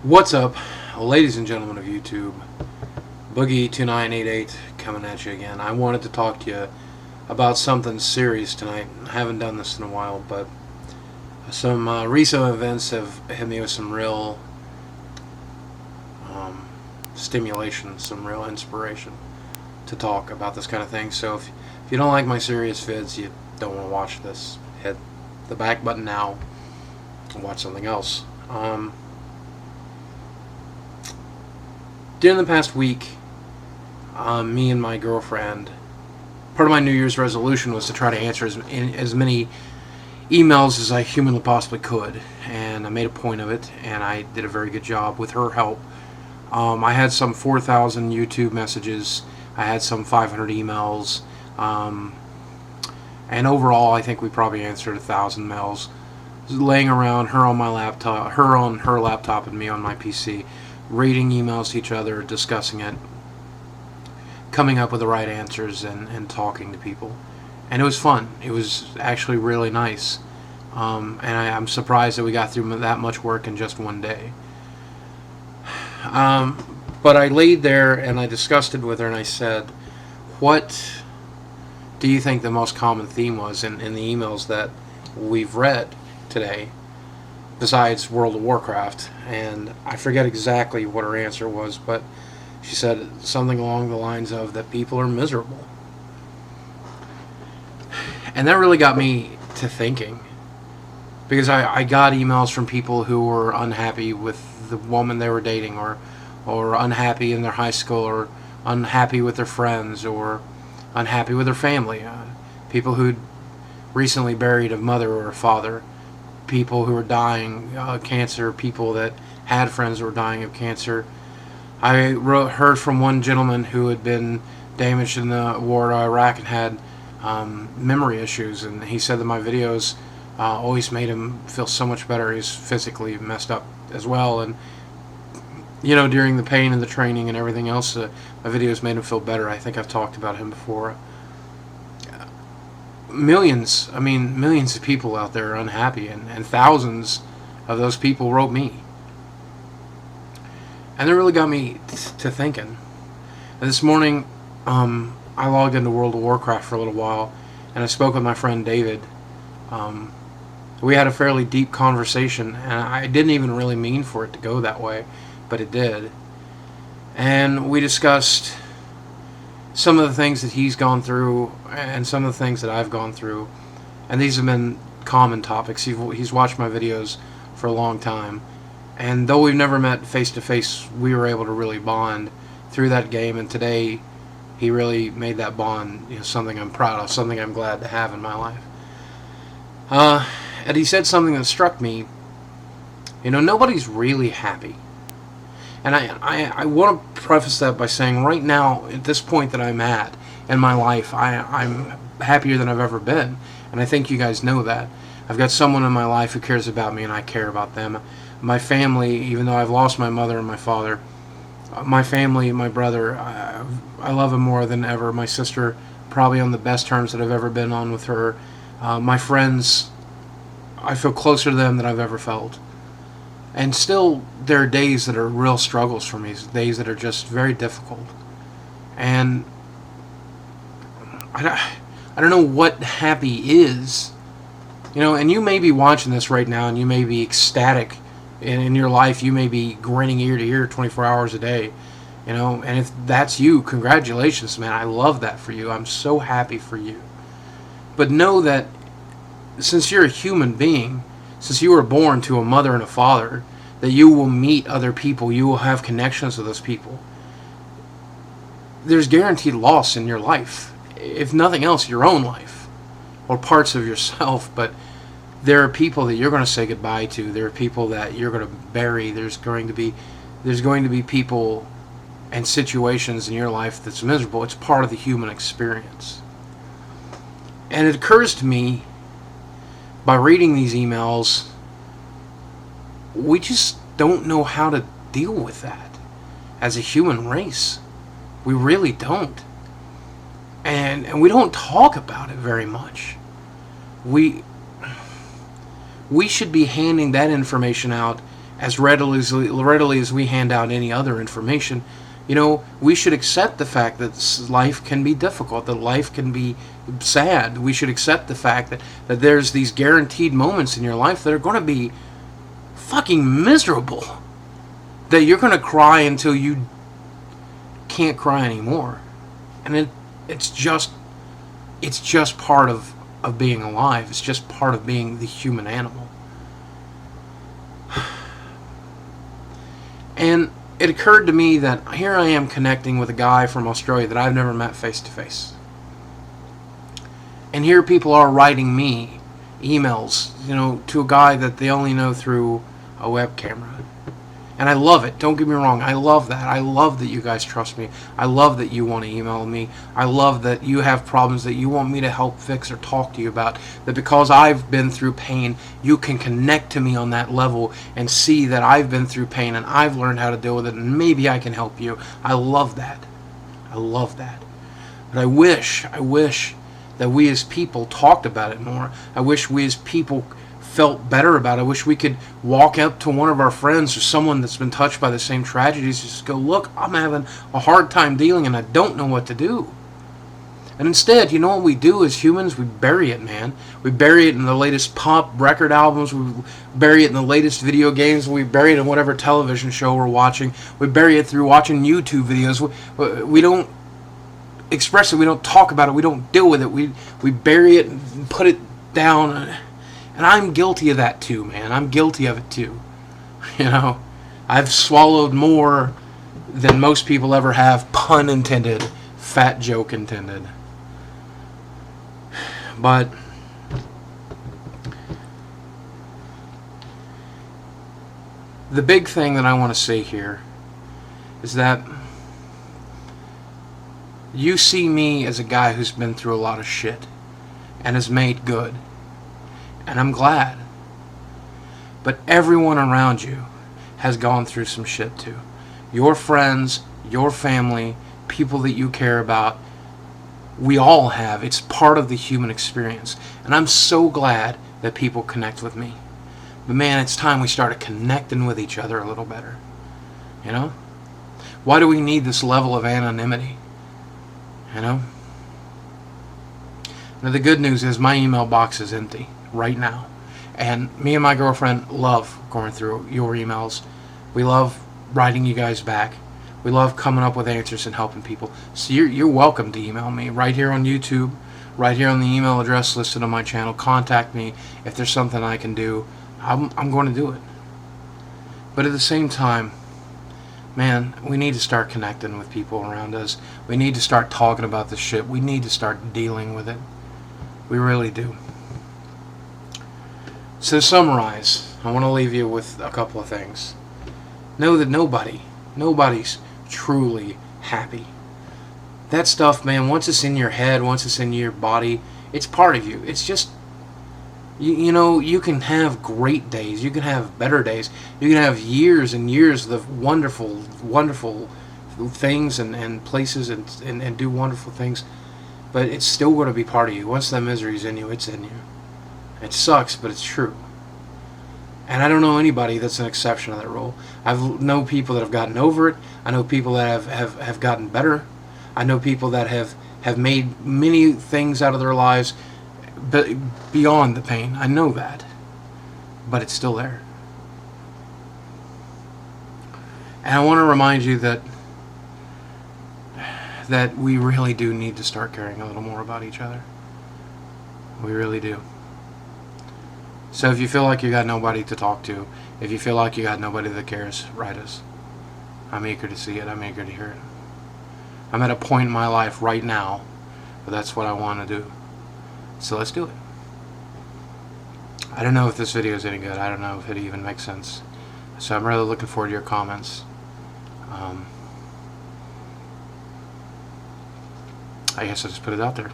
What's up, ladies and gentlemen of YouTube? Boogie2988 coming at you again. I wanted to talk to you about something serious tonight. I haven't done this in a while, but some recent events have hit me with some real stimulation, some real inspiration to talk about this kind of thing. So if you don't like my serious vids, you don't want to watch this, hit the back button now and watch something else. During the past week, me and my girlfriend, part of my New Year's resolution was to try to answer as many emails as I humanly possibly could, and I made a point of it, and I did a very good job with her help. I had some 4,000 YouTube messages, I had some 500 emails, and overall I think we probably answered 1,000 mails, laying around, her on my laptop, her on her laptop and me on my PC, reading emails to each other, discussing it, coming up with the right answers, and talking to people. And it was fun. It was actually really nice. And I'm surprised that we got through that much work in just one day. But I laid there and I discussed it with her, and I said, what do you think the most common theme was in the emails that we've read today, besides World of Warcraft? And I forget exactly what her answer was, but she said something along the lines of that people are miserable. And that really got me to thinking, because I got emails from people who were unhappy with the woman they were dating, or unhappy in their high school, or unhappy with their friends, or unhappy with their family, people who'd recently buried a mother or a father, people who were dying cancer, people that had friends who were dying of cancer. I heard from one gentleman who had been damaged in the war in Iraq and had memory issues, and he said that my videos always made him feel so much better. He's physically messed up as well, and during the pain and the training and everything else, my videos made him feel better. I think I've talked about him before. Millions of people out there are unhappy, and thousands of those people wrote me. And that really got me to thinking. And this morning, I logged into World of Warcraft for a little while, and I spoke with my friend David. We had a fairly deep conversation, and I didn't even really mean for it to go that way, but it did. And we discussed some of the things that he's gone through and some of the things that I've gone through, and these have been common topics. He's watched my videos for a long time, and though we've never met face to face, we were able to really bond through that game, and today he really made that bond something I'm proud of, something I'm glad to have in my life. And he said something that struck me. Nobody's really happy. And I want to preface that by saying right now, at this point that I'm at in my life, I'm happier than I've ever been. And I think you guys know that. I've got someone in my life who cares about me, and I care about them. My family, even though I've lost my mother and my father, my family, my brother, I love him more than ever. My sister, probably on the best terms that I've ever been on with her. My friends, I feel closer to them than I've ever felt. And still, there are days that are real struggles for me, days that are just very difficult. And I don't know what happy is. And you may be watching this right now, and you may be ecstatic in your life. You may be grinning ear to ear 24 hours a day. And if that's you, congratulations, man. I love that for you. I'm so happy for you. But know that since you're a human being, since you were born to a mother and a father, that you will meet other people, you will have connections with those people. There's guaranteed loss in your life. If nothing else, your own life, or parts of yourself. But there are people that you're going to say goodbye to. There are people that you're going to bury. There's going to be people and situations in your life that's miserable. It's part of the human experience. And it occurs to me, by reading these emails, we just don't know how to deal with that as a human race. We really don't. And we don't talk about it very much. We should be handing that information out as readily as we hand out any other information. We should accept the fact that life can be difficult, that life can be sad. We should accept the fact that there's these guaranteed moments in your life that are going to be fucking miserable. That you're going to cry until you can't cry anymore. And it's just part of being alive. It's just part of being the human animal. And it occurred to me that here I am connecting with a guy from Australia that I've never met face to face. And here people are writing me emails, to a guy that they only know through a web camera. And I love it. Don't get me wrong. I love that. I love that you guys trust me. I love that you want to email me. I love that you have problems that you want me to help fix or talk to you about. That because I've been through pain, you can connect to me on that level and see that I've been through pain and I've learned how to deal with it and maybe I can help you. I love that. I love that. But I wish that we as people talked about it more. I wish we as people felt better about it. I wish we could walk up to one of our friends or someone that's been touched by the same tragedies, just go, look, I'm having a hard time dealing and I don't know what to do. And instead, you know what we do as humans? We bury it, man. We bury it in the latest pop record albums. We bury it in the latest video games. We bury it in whatever television show we're watching. We bury it through watching YouTube videos. We don't express it. We don't talk about it. We don't deal with it. We bury it and put it down. And I'm guilty of that too, man. I'm guilty of it too. I've swallowed more than most people ever have, pun intended, fat joke intended. But the big thing that I want to say here is that you see me as a guy who's been through a lot of shit and has made good. And I'm glad. But everyone around you has gone through some shit too. Your friends, your family, people that you care about, we all have. It's part of the human experience. And I'm so glad that people connect with me. But man, it's time we started connecting with each other a little better. Why do we need this level of anonymity? Now the good news is my email box is empty right now. And me and my girlfriend love going through your emails. We love writing you guys back. We love coming up with answers and helping people. So you're welcome to email me right here on YouTube, right here on the email address listed on my channel. Contact me if there's something I can do. I'm going to do it. But at the same time, man, we need to start connecting with people around us. We need to start talking about this shit. We need to start dealing with it. We really do. So to summarize, I want to leave you with a couple of things. Know that nobody's truly happy. That stuff, man, once it's in your head, once it's in your body, it's part of you. It's just, you can have great days. You can have better days. You can have years and years of wonderful, wonderful things and places and do wonderful things. But it's still going to be part of you. Once that misery's in you, it's in you. It sucks, but it's true. And I don't know anybody that's an exception to that rule. I know people that have gotten over it. I know people that have gotten better. I know people that have made many things out of their lives beyond the pain. I know that. But it's still there. And I want to remind you that we really do need to start caring a little more about each other. We really do. So if you feel like you got nobody to talk to, if you feel like you got nobody that cares, write us. I'm eager to see it. I'm eager to hear it. I'm at a point in my life right now where that's what I want to do. So let's do it. I don't know if this video is any good. I don't know if it even makes sense. So I'm really looking forward to your comments. I guess I'll just put it out there.